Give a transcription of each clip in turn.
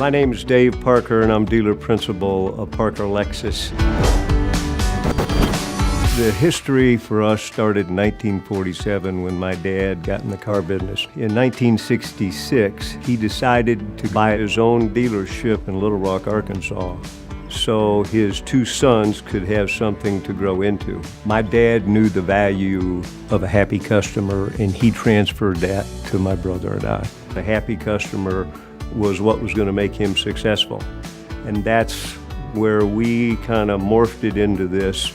My name is Dave Parker, and I'm dealer principal of Parker Lexus. The history for us started in 1947 when my dad got in the car business. In 1966, he decided to buy his own dealership in Little Rock, Arkansas, so his two sons could have something to grow into. My dad knew the value of a happy customer, and he transferred that to my brother and I. A happy customer was what was going to make him successful, and that's where we kind of morphed it into this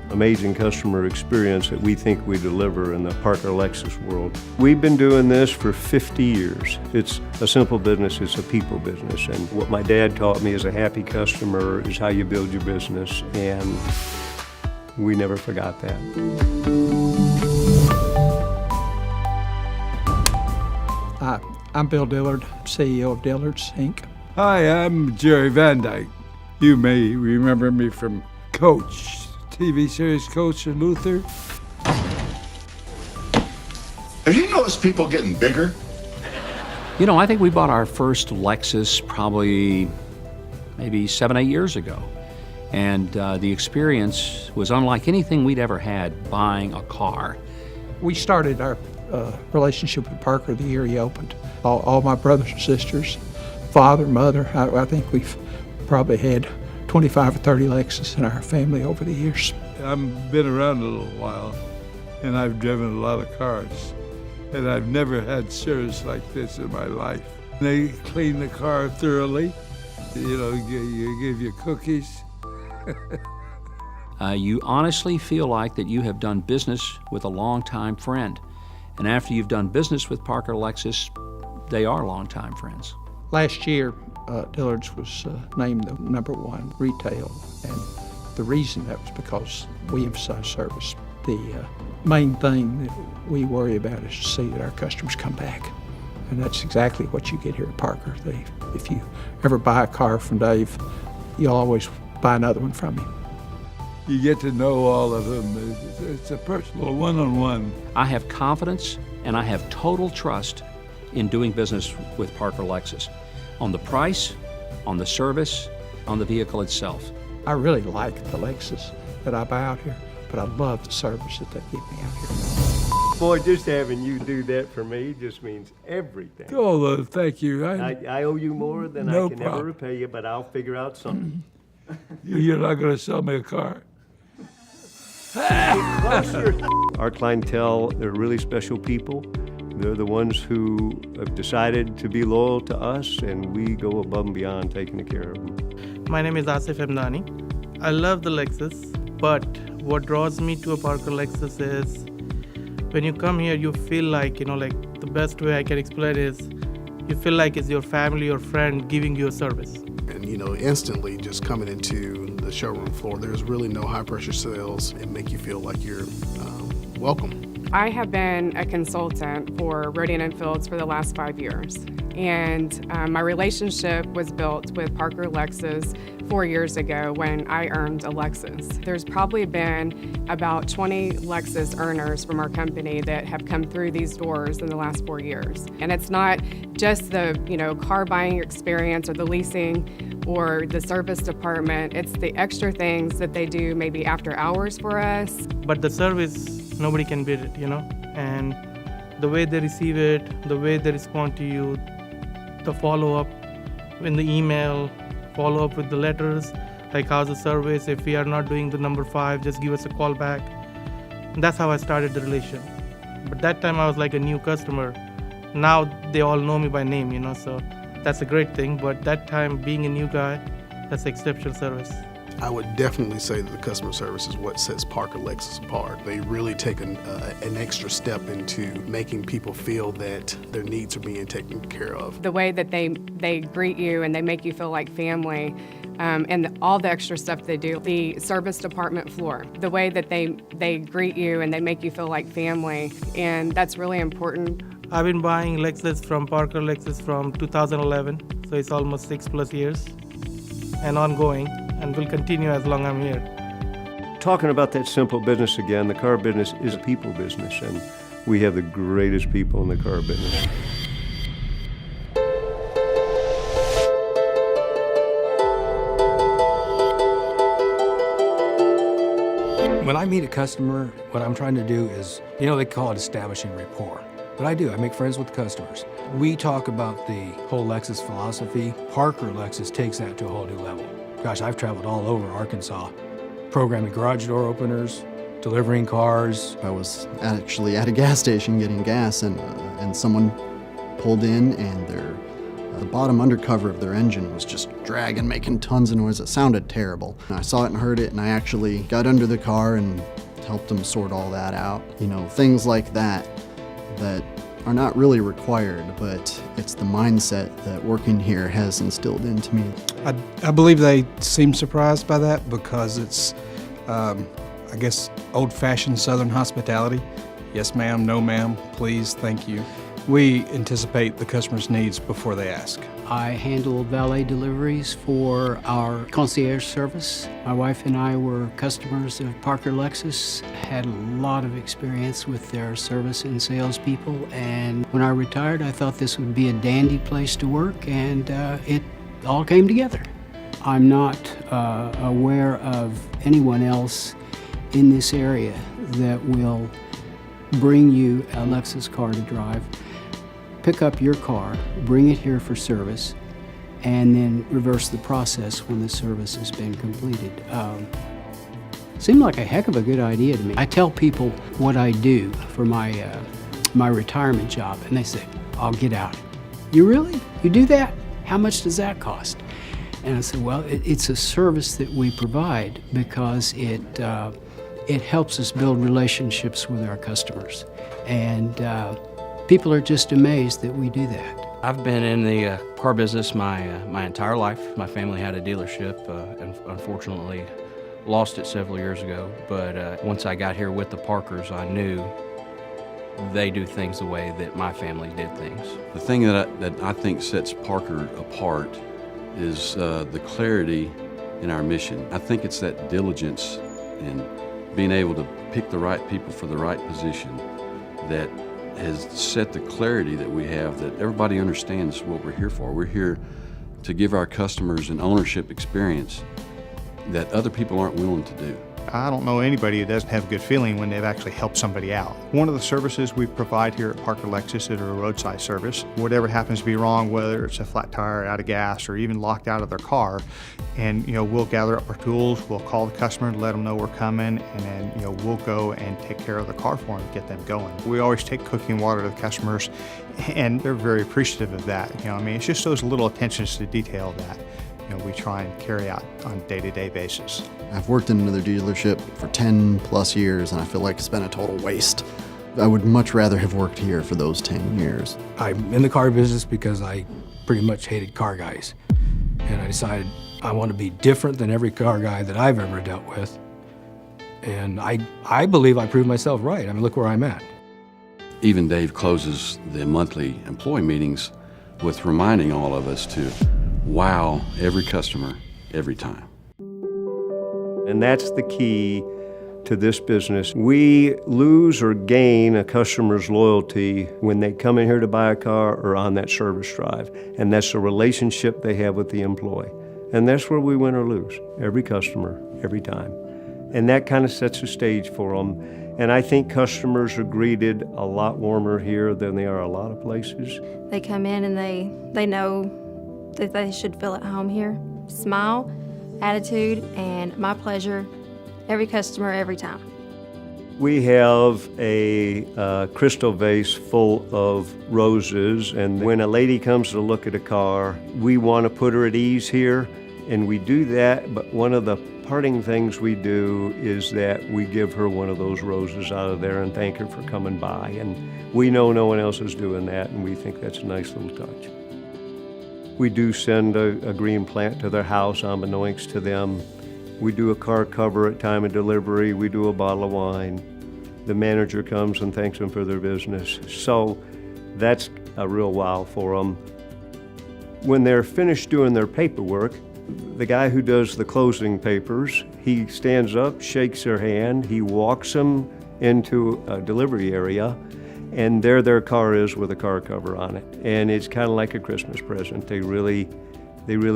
amazing customer experience that we think we deliver in the Parker Lexus world. We've been doing this for 50 years. It's a simple business, it's a people business. And what my dad taught me as a happy customer is how you build your business, and we never forgot that. Hi, I'm Bill Dillard, CEO of Dillard's, Inc. Hi, I'm Jerry Van Dyke. You may remember me from Coach, TV series Coach and Luther. Have you noticed people getting bigger? You know, I think we bought our first Lexus probably maybe 7, 8 years ago. And the experience was unlike anything we'd ever had buying a car. We started our relationship with Parker the year he opened. All my brothers and sisters, father, mother, I think we've probably had 25 or 30 Lexus in our family over the years. I've been around a little while, and I've driven a lot of cars, and I've never had service like this in my life. They clean the car thoroughly. You know, you give you cookies. You honestly feel like that you have done business with a longtime friend. And after you've done business with Parker Lexus, they are longtime friends. Last year, Dillard's was named the #1 retail, and the reason that was because we emphasize service. The main thing that we worry about is to see that our customers come back, and that's exactly what you get here at Parker. If you ever buy a car from Dave, you'll always buy another one from him. You get to know all of them. It's a personal one-on-one. I have confidence and I have total trust in doing business with Parker Lexus. On the price, on the service, on the vehicle itself. I really like the Lexus that I buy out here, but I love the service that they give me out here. Boy, just having you do that for me just means everything. Oh, thank you. I owe you more than No I can problem. ever repay you, but I'll figure out something. You're not going to sell me a car. Our clientele, they're really special people. They're the ones who have decided to be loyal to us, and we go above and beyond taking care of them. My name is Asif Emdani. I love the Lexus, but what draws me to a Parker Lexus is when you come here, you feel like, like the best way I can explain is you feel like it's your family or friend giving you a service. And instantly just coming into the showroom floor, there's really no high pressure sales and make you feel like you're welcome. I have been a consultant for Roadian Enfields for the last 5 years, and my relationship was built with Parker Lexus 4 years ago when I earned a Lexus. There's probably been about 20 Lexus earners from our company that have come through these doors in the last 4 years. And it's not just the car buying experience or the leasing or the service department, it's the extra things that they do maybe after hours for us. But the service, nobody can beat it, and the way they receive it, the way they respond to you, the follow-up in the email, follow-up with the letters, like how's the service, if we are not doing the number 5, just give us a call back. And that's how I started the relation. But that time I was like a new customer. Now they all know me by name, so that's a great thing. But that time, being a new guy, that's exceptional service. I would definitely say that the customer service is what sets Parker Lexus apart. They really take an extra step into making people feel that their needs are being taken care of. The way that they greet you and they make you feel like family, and all the extra stuff they do. The service department floor, the way that they greet you and they make you feel like family, and that's really important. I've been buying Lexus from Parker Lexus from 2011, so it's almost 6+ years, and ongoing, and will continue as long as I'm here. Talking about that simple business again, the car business is a people business, and we have the greatest people in the car business. I meet a customer, what I'm trying to do is, they call it establishing rapport. But I do. I make friends with customers. We talk about the whole Lexus philosophy. Parker Lexus takes that to a whole new level. Gosh, I've traveled all over Arkansas, programming garage door openers, delivering cars. I was actually at a gas station getting gas, and someone pulled in, and the bottom undercover of their engine was just dragging, making tons of noise. It sounded terrible. And I saw it and heard it, and I actually got under the car and helped them sort all that out. Things like that are not really required, but it's the mindset that working here has instilled into me. I believe they seem surprised by that because it's, I guess, old-fashioned Southern hospitality. Yes, ma'am, no, ma'am, please, thank you. We anticipate the customer's needs before they ask. I handle valet deliveries for our concierge service. My wife and I were customers of Parker Lexus, had a lot of experience with their service and salespeople, and when I retired, I thought this would be a dandy place to work, and it all came together. I'm not aware of anyone else in this area that will bring you a Lexus car to drive, pick up your car, bring it here for service, and then reverse the process when the service has been completed. Seemed like a heck of a good idea to me. I tell people what I do for my retirement job, and they say, "I'll get out." "You really? You do that? How much does that cost?" And I said, "Well, it's a service that we provide because it helps us build relationships with our customers, and people are just amazed that we do that." I've been in the car business my entire life. My family had a dealership and unfortunately lost it several years ago. But once I got here with the Parkers, I knew they do things the way that my family did things. The thing that I think sets Parker apart is the clarity in our mission. I think it's that diligence and being able to pick the right people for the right position that has set the clarity that we have, that everybody understands what we're here for. We're here to give our customers an ownership experience that other people aren't willing to do. I don't know anybody who doesn't have a good feeling when they've actually helped somebody out. One of the services we provide here at Parker Lexus is a roadside service. Whatever happens to be wrong, whether it's a flat tire, out of gas, or even locked out of their car, and we'll gather up our tools, we'll call the customer and let them know we're coming, and then we'll go and take care of the car for them, get them going. We always take cooking water to the customers, and they're very appreciative of that. It's just those little attentions to detail that we try and carry out on a day-to-day basis. I've worked in another dealership for 10 plus years, and I feel like it's been a total waste. I would much rather have worked here for those 10 years. I'm in the car business because I pretty much hated car guys. And I decided I want to be different than every car guy that I've ever dealt with. And I believe I proved myself right. Look where I'm at. Even Dave closes the monthly employee meetings with reminding all of us to wow every customer every time. And that's the key to this business. We lose or gain a customer's loyalty when they come in here to buy a car or on that service drive. And that's the relationship they have with the employee. And that's where we win or lose, every customer, every time. And that kind of sets the stage for them. And I think customers are greeted a lot warmer here than they are a lot of places. They come in and they know that they should feel at home here. Smile, attitude, and my pleasure, every customer, every time. We have a crystal vase full of roses, and when a lady comes to look at a car, we want to put her at ease here, and we do that, but one of the parting things we do is that we give her one of those roses out of there and thank her for coming by, and we know no one else is doing that, and we think that's a nice little touch. We do send a green plant to their house, unbeknownst to them. We do a car cover at time of delivery. We do a bottle of wine. The manager comes and thanks them for their business. So that's a real wow for them. When they're finished doing their paperwork, the guy who does the closing papers, he stands up, shakes their hand, he walks them into a delivery area, and there their car is with a car cover on it. And it's kind of like a Christmas present. They really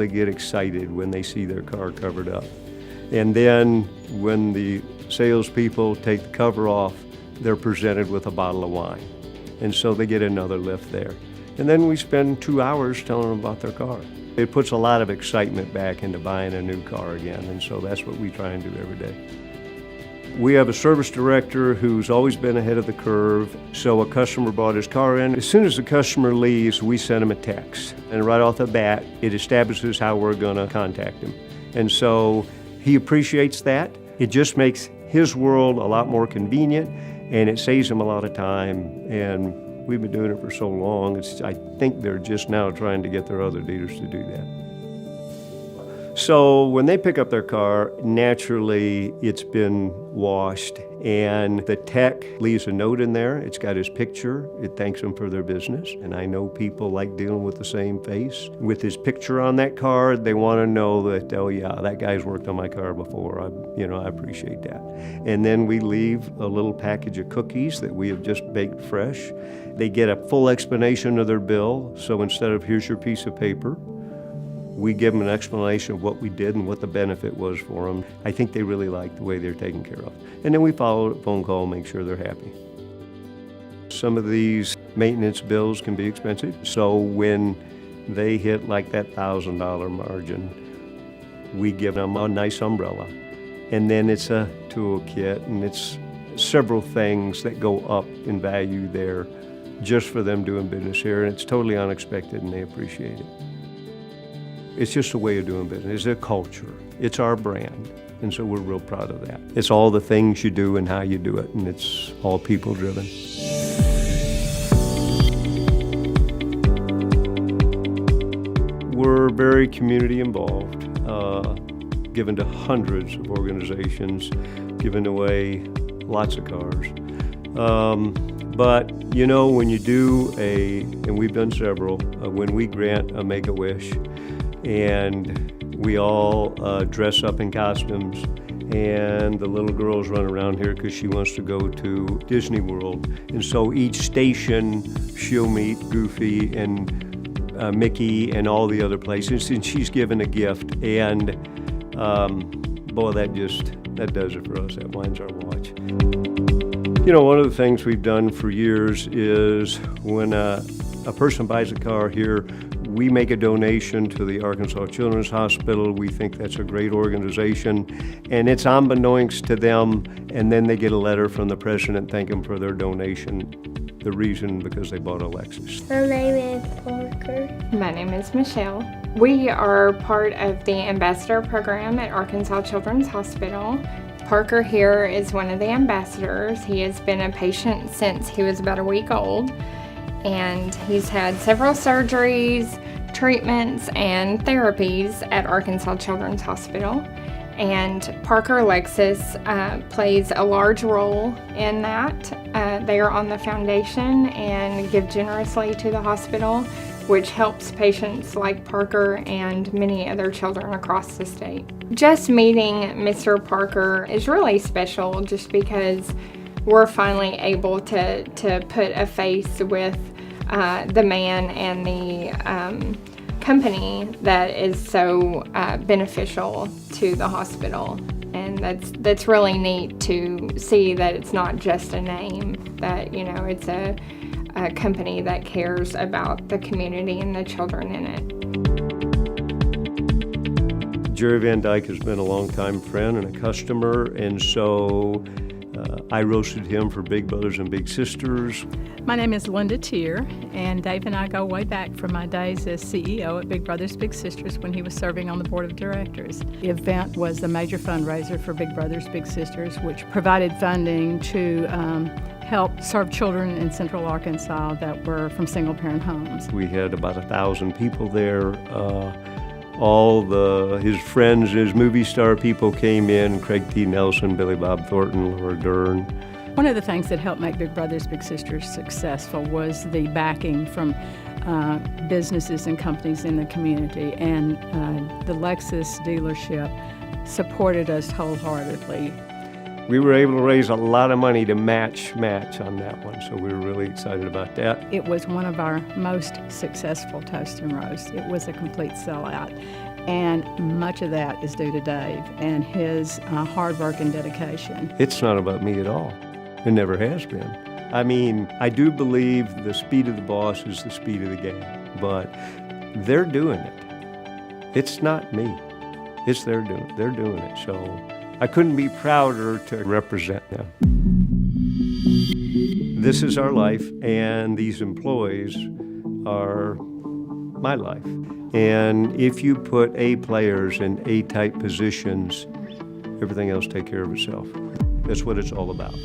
get excited when they see their car covered up. And then when the salespeople take the cover off, they're presented with a bottle of wine. And so they get another lift there. And then we spend 2 hours telling them about their car. It puts a lot of excitement back into buying a new car again, and so that's what we try and do every day. We have a service director who's always been ahead of the curve, so a customer brought his car in. As soon as the customer leaves, we send him a text. And right off the bat, it establishes how we're gonna contact him. And so he appreciates that. It just makes his world a lot more convenient, and it saves him a lot of time. And we've been doing it for so long, I think they're just now trying to get their other dealers to do that. So when they pick up their car, naturally it's been washed, and the tech leaves a note in there. It's got his picture. It thanks him for their business. And I know people like dealing with the same face. With his picture on that card, they want to know that, oh yeah, that guy's worked on my car before. I appreciate that. And then we leave a little package of cookies that we have just baked fresh. They get a full explanation of their bill. So instead of here's your piece of paper, we give them an explanation of what we did and what the benefit was for them. I think they really like the way they're taken care of. And then we follow up, phone call, make sure they're happy. Some of these maintenance bills can be expensive, so when they hit like that $1,000 margin, we give them a nice umbrella. And then it's a toolkit, and it's several things that go up in value there just for them doing business here, and it's totally unexpected, and they appreciate it. It's just a way of doing business. It's a culture. It's our brand. And so we're real proud of that. It's all the things you do and how you do it, and it's all people-driven. We're very community involved, given to hundreds of organizations, giving away lots of cars. But, when you do and we've done several, when we grant a Make-A-Wish, and we all dress up in costumes, and the little girls run around here because she wants to go to Disney World. And so each station, she'll meet Goofy and Mickey and all the other places, and she's given a gift. And boy, that does it for us. That winds our watch. One of the things we've done for years is when a person buys a car here, we make a donation to the Arkansas Children's Hospital. We think that's a great organization, and it's unbeknownst to them, and then they get a letter from the president thanking them for their donation. The reason, because they bought a Lexus. My name is Parker. My name is Michelle. We are part of the Ambassador Program at Arkansas Children's Hospital. Parker here is one of the ambassadors. He has been a patient since he was about a week old, and he's had several surgeries, treatments, and therapies at Arkansas Children's Hospital. And Parker Lexus plays a large role in that. They are on the foundation and give generously to the hospital, which helps patients like Parker and many other children across the state. Just meeting Mr. Parker is really special just because we're finally able to put a face with the man and the company that is so beneficial to the hospital. And that's really neat to see that it's not just a name, that it's a company that cares about the community and the children in it. Jerry Van Dyke has been a longtime friend and a customer, and so I roasted him for Big Brothers and Big Sisters. My name is Linda Tier, and Dave and I go way back from my days as CEO at Big Brothers Big Sisters when he was serving on the board of directors. The event was the major fundraiser for Big Brothers Big Sisters, which provided funding to help serve children in Central Arkansas that were from single-parent homes. We had about 1,000 people there. All his friends, his movie star people came in, Craig T. Nelson, Billy Bob Thornton, Laura Dern. One of the things that helped make Big Brothers Big Sisters successful was the backing from businesses and companies in the community, and the Lexus dealership supported us wholeheartedly. We were able to raise a lot of money to match on that one, so we were really excited about that. It was one of our most successful Toast and Roast. It was a complete sellout. And much of that is due to Dave and his hard work and dedication. It's not about me at all. It never has been. I mean, I do believe the speed of the boss is the speed of the game, but they're doing it. It's not me. It's they're doing it. So I couldn't be prouder to represent them. This is our life, and these employees are my life. And if you put A players in A-type positions, everything else take care of itself. That's what it's all about.